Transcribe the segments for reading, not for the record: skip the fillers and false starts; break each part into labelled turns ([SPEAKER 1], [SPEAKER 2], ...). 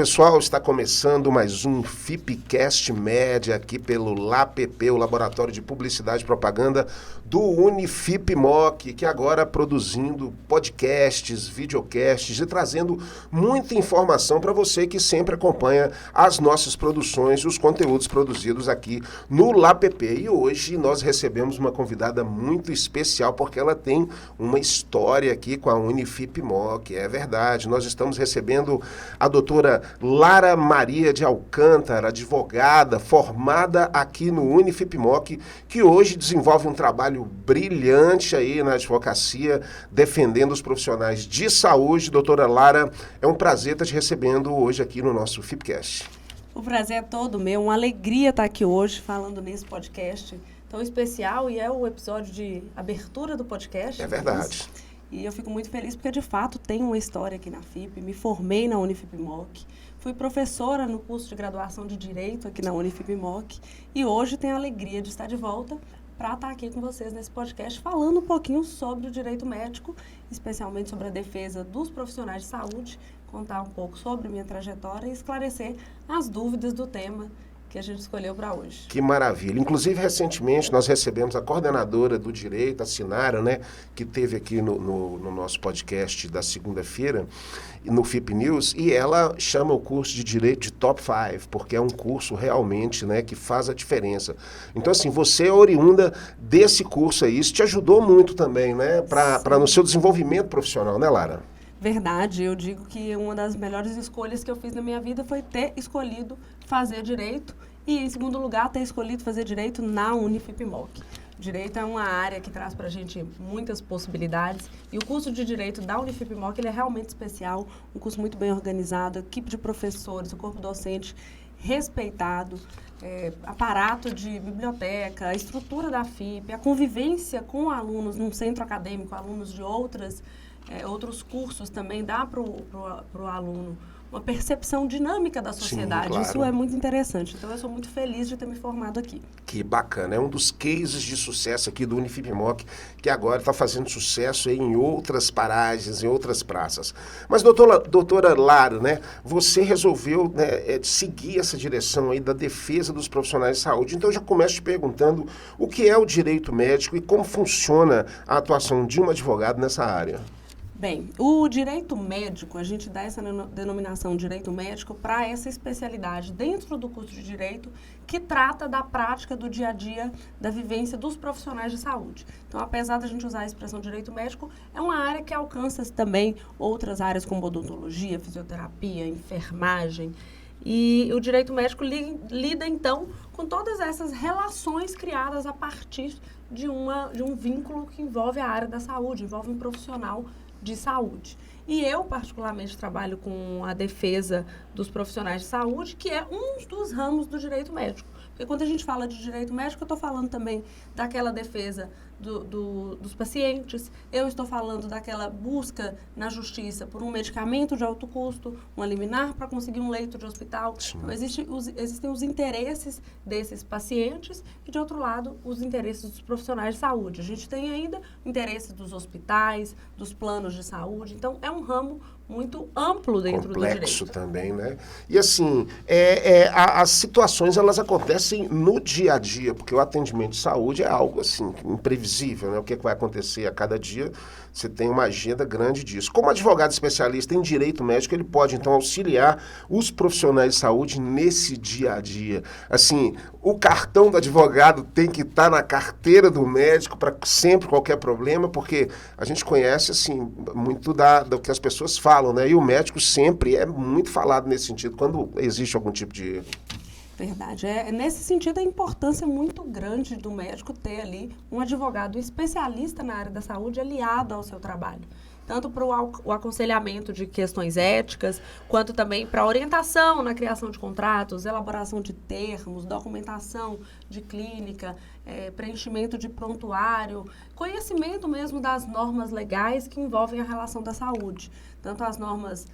[SPEAKER 1] pessoal, está começando mais um FIPcast Média aqui pelo LAPP, o Laboratório de Publicidade e Propaganda do Unifipmoc, que agora produzindo podcasts, videocasts e trazendo muita informação para você que sempre acompanha as nossas produções, os conteúdos produzidos aqui no LAPP. E hoje nós recebemos uma convidada muito especial porque ela tem uma história aqui com a Unifipmoc, é verdade. Nós estamos recebendo a doutora Lara Maria de Alcântara, advogada formada aqui no Unifipmoc, que hoje desenvolve um trabalho brilhante aí na advocacia, defendendo os profissionais de saúde. Doutora Lara, é um prazer estar te recebendo hoje aqui no nosso FIPcast.
[SPEAKER 2] O prazer é todo meu, uma alegria estar aqui hoje falando nesse podcast tão especial, e é o episódio de abertura do podcast.
[SPEAKER 1] É verdade.
[SPEAKER 2] E eu fico muito feliz porque, de fato, tenho uma história aqui na FIP, me formei na Unifipmoc, fui professora no curso de graduação de Direito aqui na Unifipmoc e hoje tenho a alegria de estar de volta para estar aqui com vocês nesse podcast falando um pouquinho sobre o direito médico, especialmente sobre a defesa dos profissionais de saúde, contar um pouco sobre minha trajetória e esclarecer as dúvidas do tema que a gente escolheu para hoje.
[SPEAKER 1] Que maravilha. Inclusive, recentemente, nós recebemos a coordenadora do direito, a Sinara, né, que esteve aqui no nosso podcast da segunda-feira, no FIP News, e ela chama o curso de Direito de Top 5, porque é um curso realmente, né, que faz a diferença. Então, assim, você é oriunda desse curso aí, isso te ajudou muito também, né, para no seu desenvolvimento profissional, né, Lara?
[SPEAKER 2] Verdade, eu digo que uma das melhores escolhas que eu fiz na minha vida foi ter escolhido fazer direito e, em segundo lugar, ter escolhido fazer direito na Unifipmoc. Direito é uma área que traz para a gente muitas possibilidades e o curso de Direito da Unifipmoc ele é realmente especial, um curso muito bem organizado, equipe de professores, o corpo docente respeitado, aparato de biblioteca, a estrutura da FIP, a convivência com alunos num centro acadêmico, alunos de outros cursos também dá para o aluno uma percepção dinâmica da sociedade. Sim, claro. Isso é muito interessante. Então, eu sou muito feliz de ter me formado aqui.
[SPEAKER 1] Que bacana. É um dos cases de sucesso aqui do Unifipmoc, que agora está fazendo sucesso em outras paragens, em outras praças. Mas, doutora Lara, né, você resolveu, né, seguir essa direção aí da defesa dos profissionais de saúde. Então, eu já começo te perguntando o que é o direito médico e como funciona a atuação de um advogado nessa área.
[SPEAKER 2] Bem, o direito médico, a gente dá essa denominação direito médico para essa especialidade dentro do curso de direito que trata da prática do dia a dia, da vivência dos profissionais de saúde. Então, apesar da gente usar a expressão direito médico, é uma área que alcança também outras áreas como odontologia, fisioterapia, enfermagem. E o direito médico lida, então, com todas essas relações criadas a partir de um vínculo que envolve a área da saúde, envolve um profissional de saúde. E eu, particularmente, trabalho com a defesa dos profissionais de saúde, que é um dos ramos do direito médico. Porque quando a gente fala de direito médico, eu estou falando também daquela defesa dos pacientes, eu estou falando daquela busca na justiça por um medicamento de alto custo, uma liminar para conseguir um leito de hospital. Então, existem os interesses desses pacientes e, de outro lado, os interesses dos profissionais de saúde. A gente tem ainda o interesse dos hospitais, dos planos de saúde. Então, é um ramo muito amplo dentro do direito.
[SPEAKER 1] Complexo também, né? E assim, as situações, elas acontecem no dia a dia, porque o atendimento de saúde é algo, assim, imprevisível, né? O que vai acontecer a cada dia, você tem uma agenda grande disso. Como advogado especialista em direito médico, ele pode, então, auxiliar os profissionais de saúde nesse dia a dia. Assim, o cartão do advogado tem que estar na carteira do médico para sempre qualquer problema, porque a gente conhece, assim, muito do que as pessoas falam, né? E o médico sempre é muito falado nesse sentido, quando existe algum tipo de erro.
[SPEAKER 2] Verdade. Nesse sentido, a importância muito grande do médico ter ali um advogado especialista na área da saúde aliado ao seu trabalho. Tanto para o aconselhamento de questões éticas, quanto também para a orientação na criação de contratos, elaboração de termos, documentação de clínica, preenchimento de prontuário, conhecimento mesmo das normas legais que envolvem a relação da saúde. Tanto as normas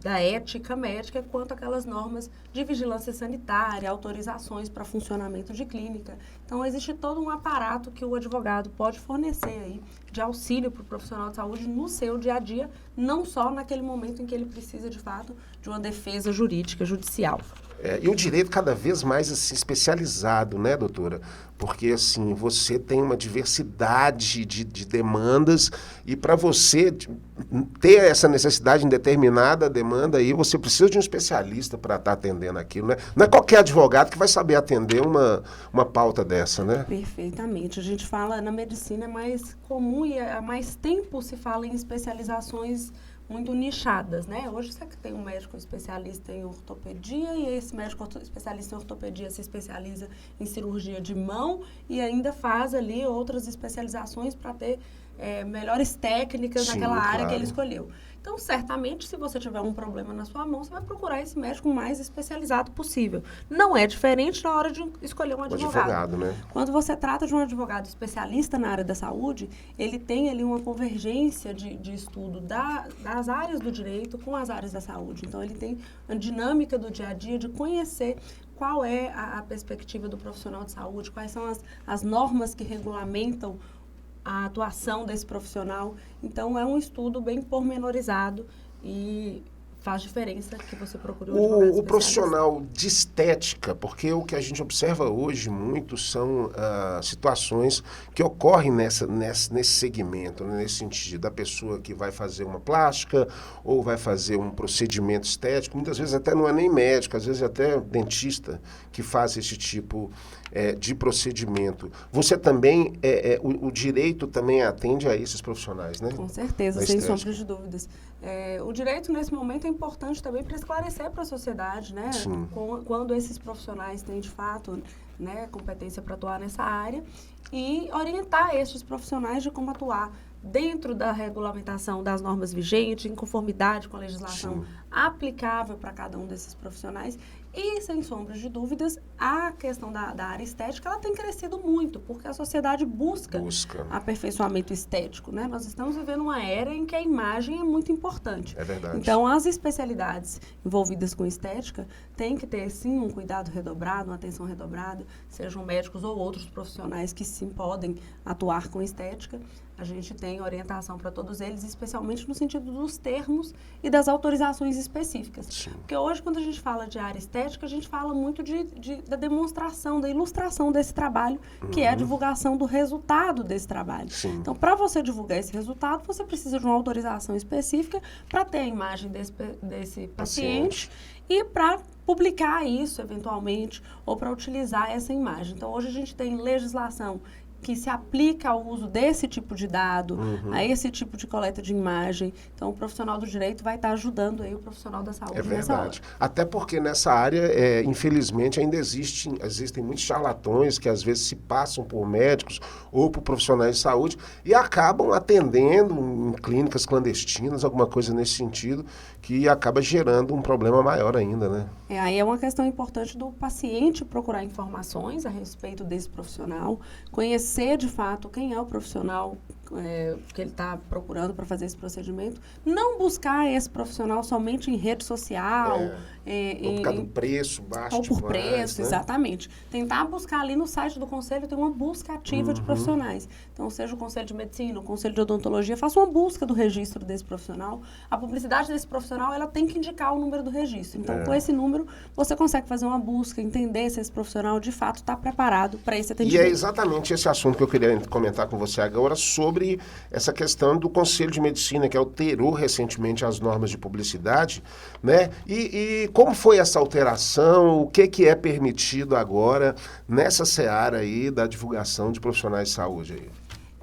[SPEAKER 2] da ética médica, quanto aquelas normas de vigilância sanitária, autorizações para funcionamento de clínica. Então, existe todo um aparato que o advogado pode fornecer aí de auxílio para o profissional de saúde no seu dia a dia, não só naquele momento em que ele precisa, de fato, de uma defesa jurídica, judicial.
[SPEAKER 1] E o direito cada vez mais assim, especializado, né, doutora? Porque, assim, você tem uma diversidade de demandas e para você ter essa necessidade em determinada demanda aí, você precisa de um especialista para estar atendendo aquilo, né? Não é qualquer advogado que vai saber atender uma pauta dessa, né?
[SPEAKER 2] Perfeitamente. A gente fala, na medicina é mais comum e há mais tempo se fala em especializações muito nichadas, né? Hoje você tem um médico especialista em ortopedia e esse médico especialista em ortopedia se especializa em cirurgia de mão e ainda faz ali outras especializações para ter melhores técnicas naquela área que ele escolheu. Então, certamente, se você tiver um problema na sua mão, você vai procurar esse médico mais especializado possível. Não é diferente na hora de escolher um advogado.
[SPEAKER 1] Né?
[SPEAKER 2] Quando você trata de um advogado especialista na área da saúde, ele tem ali uma convergência de estudo das áreas do direito com as áreas da saúde. Então, ele tem a dinâmica do dia a dia de conhecer qual é a perspectiva do profissional de saúde, quais são as normas que regulamentam a atuação desse profissional. Então, é um estudo bem pormenorizado e faz diferença que você procure um advogado
[SPEAKER 1] o profissional de estética, porque o que a gente observa hoje muito são situações que ocorrem nesse segmento, né, nesse sentido, da pessoa que vai fazer uma plástica ou vai fazer um procedimento estético, muitas vezes até não é nem médico, às vezes até dentista que faz esse tipo de procedimento. Você também, o direito também atende a esses profissionais, né?
[SPEAKER 2] Com certeza, sem sombra de dúvidas. O direito, nesse momento, é importante também para esclarecer para a sociedade, né? Quando esses profissionais têm, de fato, né, competência para atuar nessa área e orientar esses profissionais de como atuar dentro da regulamentação das normas vigentes, em conformidade com a legislação aplicável para cada um desses profissionais. E, sem sombras de dúvidas, a questão da área estética, ela tem crescido muito, porque a sociedade busca aperfeiçoamento estético, né? Nós estamos vivendo uma era em que a imagem é muito importante.
[SPEAKER 1] É verdade.
[SPEAKER 2] Então, as especialidades envolvidas com estética têm que ter, sim, um cuidado redobrado, uma atenção redobrada, sejam médicos ou outros profissionais que, sim, podem atuar com estética. A gente tem orientação para todos eles, especialmente no sentido dos termos e das autorizações específicas.
[SPEAKER 1] Sim.
[SPEAKER 2] Porque hoje, quando a gente fala de área estética, a gente fala muito da demonstração, da ilustração desse trabalho, que é a divulgação do resultado desse trabalho.
[SPEAKER 1] Sim.
[SPEAKER 2] Então, para você divulgar esse resultado, você precisa de uma autorização específica para ter a imagem desse paciente e para publicar isso, eventualmente, ou para utilizar essa imagem. Então, hoje a gente tem legislação que se aplica ao uso desse tipo de dado, a esse tipo de coleta de imagem. Então, o profissional do direito vai estar ajudando aí o profissional da saúde nessa hora.
[SPEAKER 1] Até porque nessa área, infelizmente, ainda existem muitos charlatões que às vezes se passam por médicos ou por profissionais de saúde e acabam atendendo em clínicas clandestinas, alguma coisa nesse sentido, que acaba gerando um problema maior ainda, né?
[SPEAKER 2] Aí é uma questão importante do paciente procurar informações a respeito desse profissional, conhecer de fato quem é o profissional que ele está procurando para fazer esse procedimento, não buscar esse profissional somente em rede social.
[SPEAKER 1] Ou por causa do preço baixo.
[SPEAKER 2] Ou por
[SPEAKER 1] demais,
[SPEAKER 2] preço,
[SPEAKER 1] né?
[SPEAKER 2] Exatamente. Tentar buscar ali no site do conselho, tem uma busca ativa de profissionais. Então, seja o conselho de medicina, o conselho de odontologia, faça uma busca do registro desse profissional. A publicidade desse profissional, ela tem que indicar o número do registro. Então, com esse número, você consegue fazer uma busca, entender se esse profissional, de fato, está preparado para esse atendimento.
[SPEAKER 1] E é exatamente esse assunto que eu queria comentar com você agora, sobre essa questão do Conselho de Medicina, que alterou recentemente as normas de publicidade, né? E como foi essa alteração? O que é permitido agora nessa seara aí da divulgação de profissionais de saúde aí?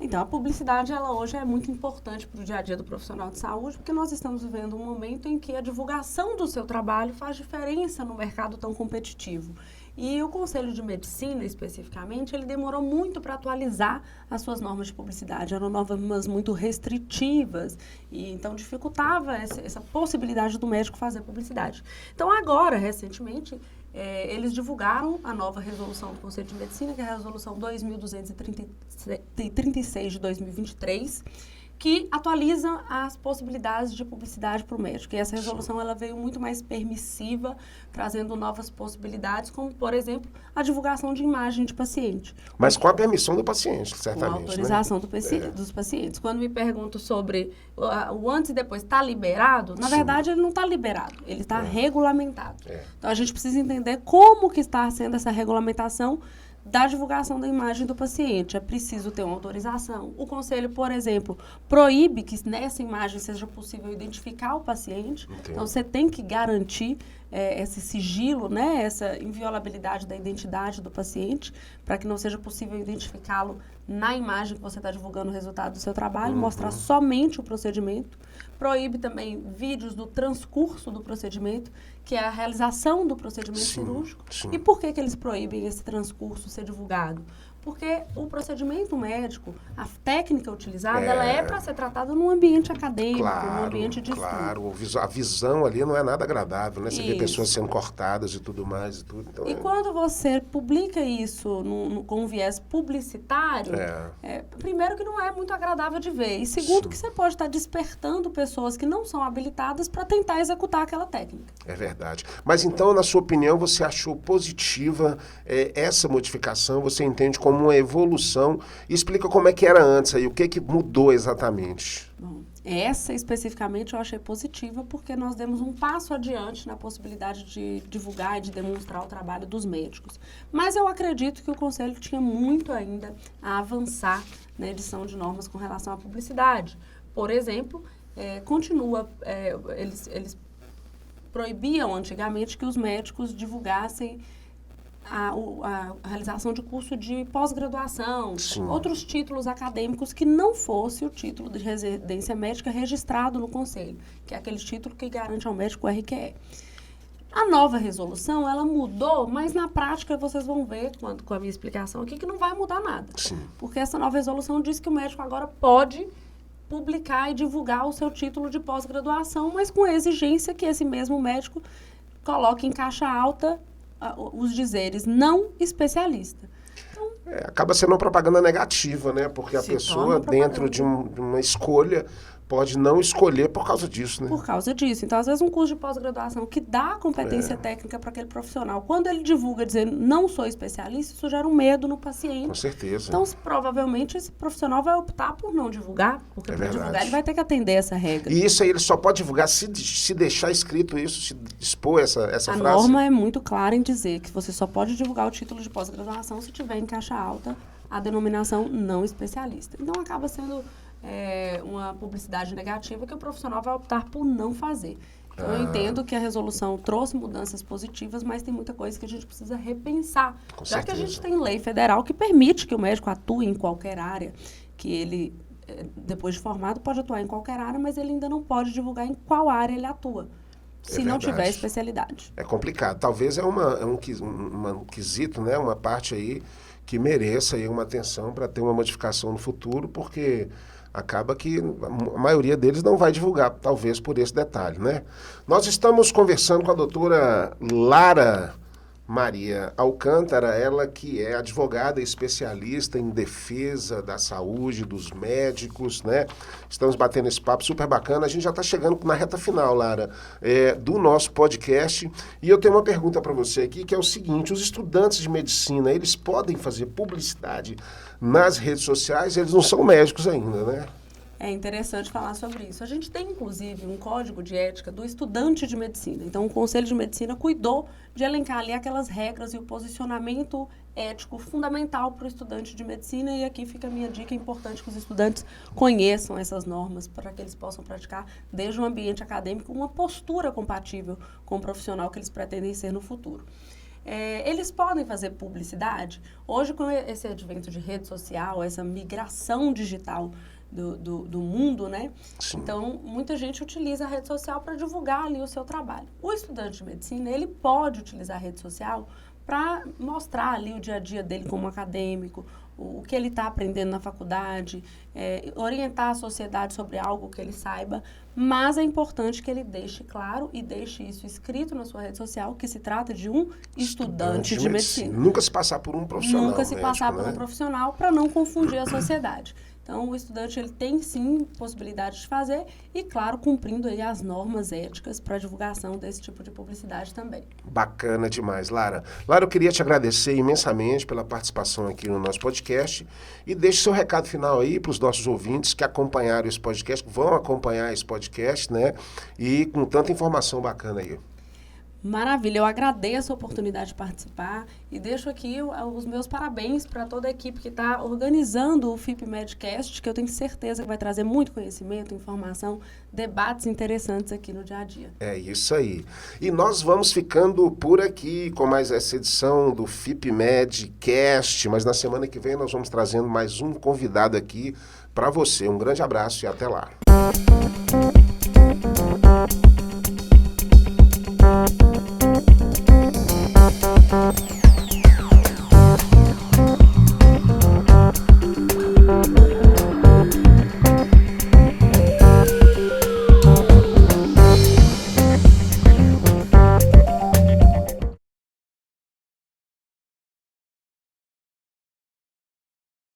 [SPEAKER 2] Então, a publicidade, ela hoje é muito importante para o dia a dia do profissional de saúde, porque nós estamos vivendo um momento em que a divulgação do seu trabalho faz diferença no mercado tão competitivo. E o Conselho de Medicina, especificamente, ele demorou muito para atualizar as suas normas de publicidade. Eram normas muito restritivas e, então, dificultava essa possibilidade do médico fazer publicidade. Então, agora, recentemente, eles divulgaram a nova resolução do Conselho de Medicina, que é a resolução 2236 de 2023, que atualiza as possibilidades de publicidade para o médico. E essa resolução ela veio muito mais permissiva, trazendo novas possibilidades, como, por exemplo, a divulgação de imagem de paciente.
[SPEAKER 1] Mas com a permissão do paciente, certamente.
[SPEAKER 2] Com a autorização, né, dos pacientes. Quando me pergunto sobre o antes e depois, está liberado? Na verdade, ele não está liberado, ele está regulamentado. Então, a gente precisa entender como que está sendo essa regulamentação da divulgação da imagem do paciente. É preciso ter uma autorização. O conselho, por exemplo, proíbe que nessa imagem seja possível identificar o paciente. Entendo. Então, você tem que garantir esse sigilo, né, essa inviolabilidade da identidade do paciente, para que não seja possível identificá-lo na imagem que você está divulgando o resultado do seu trabalho, mostrar somente o procedimento. Proíbe também vídeos do transcurso do procedimento, que é a realização do procedimento cirúrgico. Sim. E por que eles proíbem esse transcurso ser divulgado? Porque o procedimento médico, a técnica utilizada, ela é para ser tratada num ambiente acadêmico, num ambiente de estudo.
[SPEAKER 1] Claro, a visão ali não é nada agradável, né? Você vê pessoas sendo cortadas e tudo mais. Então
[SPEAKER 2] quando você publica isso com um viés publicitário, primeiro que não é muito agradável de ver, e segundo que você pode estar despertando pessoas que não são habilitadas para tentar executar aquela técnica.
[SPEAKER 1] É verdade. Mas então, na sua opinião, você achou positiva essa modificação? Você entende como uma evolução? Explica como é que era antes aí, o que mudou exatamente?
[SPEAKER 2] Bom, essa especificamente eu achei positiva porque nós demos um passo adiante na possibilidade de divulgar e de demonstrar o trabalho dos médicos. Mas eu acredito que o Conselho tinha muito ainda a avançar na edição de normas com relação à publicidade. Por exemplo, eles proibiam antigamente que os médicos divulgassem a realização de curso de pós-graduação, outros títulos acadêmicos que não fosse o título de residência médica registrado no Conselho, que é aquele título que garante ao médico o RQE. A nova resolução, ela mudou, mas na prática vocês vão ver, com a minha explicação aqui, que não vai mudar nada. Porque essa nova resolução diz que o médico agora pode publicar e divulgar o seu título de pós-graduação, mas com a exigência que esse mesmo médico coloque em caixa alta os dizeres não especialista. Então,
[SPEAKER 1] acaba sendo uma propaganda negativa, né? Porque a pessoa, dentro de uma escolha, pode não escolher por causa disso, né?
[SPEAKER 2] Por causa disso. Então, às vezes, um curso de pós-graduação que dá competência técnica para aquele profissional, quando ele divulga dizendo não sou especialista, isso gera um medo no paciente.
[SPEAKER 1] Com certeza.
[SPEAKER 2] Então, provavelmente, esse profissional vai optar por não divulgar, porque para divulgar ele vai ter que atender essa regra.
[SPEAKER 1] E isso aí ele só pode divulgar se deixar escrito isso, se expor essa frase?
[SPEAKER 2] A norma é muito clara em dizer que você só pode divulgar o título de pós-graduação se tiver em caixa alta a denominação não especialista. Então, acaba sendo uma publicidade negativa que o profissional vai optar por não fazer. Então, eu entendo que a resolução trouxe mudanças positivas, mas tem muita coisa que a gente precisa repensar. Já que a gente tem lei federal que permite que o médico atue em qualquer área, que ele, depois de formado, pode atuar em qualquer área, mas ele ainda não pode divulgar em qual área ele atua, se não tiver especialidade.
[SPEAKER 1] É complicado. Talvez um quesito, né, uma parte aí que mereça aí uma atenção para ter uma modificação no futuro, porque acaba que a maioria deles não vai divulgar, talvez por esse detalhe, né? Nós estamos conversando com a doutora Lara Maria Alcântara, ela que é advogada especialista em defesa da saúde, dos médicos, né? Estamos batendo esse papo super bacana. A gente já está chegando na reta final, Lara, do nosso podcast. E eu tenho uma pergunta para você aqui, que é o seguinte: os estudantes de medicina, eles podem fazer publicidade nas redes sociais? Eles não são médicos ainda, né?
[SPEAKER 2] É interessante falar sobre isso. A gente tem, inclusive, um código de ética do estudante de medicina. Então, o Conselho de Medicina cuidou de elencar ali aquelas regras e o posicionamento ético fundamental para o estudante de medicina. E aqui fica a minha dica: é importante que os estudantes conheçam essas normas para que eles possam praticar, desde um ambiente acadêmico, uma postura compatível com o profissional que eles pretendem ser no futuro. Eles podem fazer publicidade. Hoje, com esse advento de rede social, essa migração digital do mundo, né?
[SPEAKER 1] Sim.
[SPEAKER 2] Então, muita gente utiliza a rede social para divulgar ali o seu trabalho. O estudante de medicina, ele pode utilizar a rede social para mostrar ali o dia a dia dele como acadêmico, o que ele está aprendendo na faculdade, orientar a sociedade sobre algo que ele saiba, mas é importante que ele deixe claro e deixe isso escrito na sua rede social, que se trata de um estudante de medicina.
[SPEAKER 1] Nunca se passar por um profissional.
[SPEAKER 2] Nunca se passar por um profissional, para não confundir a sociedade. Então, o estudante ele tem sim possibilidade de fazer e, claro, cumprindo aí as normas éticas para a divulgação desse tipo de publicidade também.
[SPEAKER 1] Bacana demais, Lara. Lara, eu queria te agradecer imensamente pela participação aqui no nosso podcast e deixe seu recado final aí para os nossos ouvintes que acompanharam esse podcast, que vão acompanhar esse podcast, né? E com tanta informação bacana aí.
[SPEAKER 2] Maravilha, eu agradeço a oportunidade de participar e deixo aqui os meus parabéns para toda a equipe que está organizando o FIP Medcast, que eu tenho certeza que vai trazer muito conhecimento, informação, debates interessantes aqui no dia a dia.
[SPEAKER 1] É isso aí. E nós vamos ficando por aqui com mais essa edição do FIP Medcast, mas na semana que vem nós vamos trazendo mais um convidado aqui para você. Um grande abraço e até lá.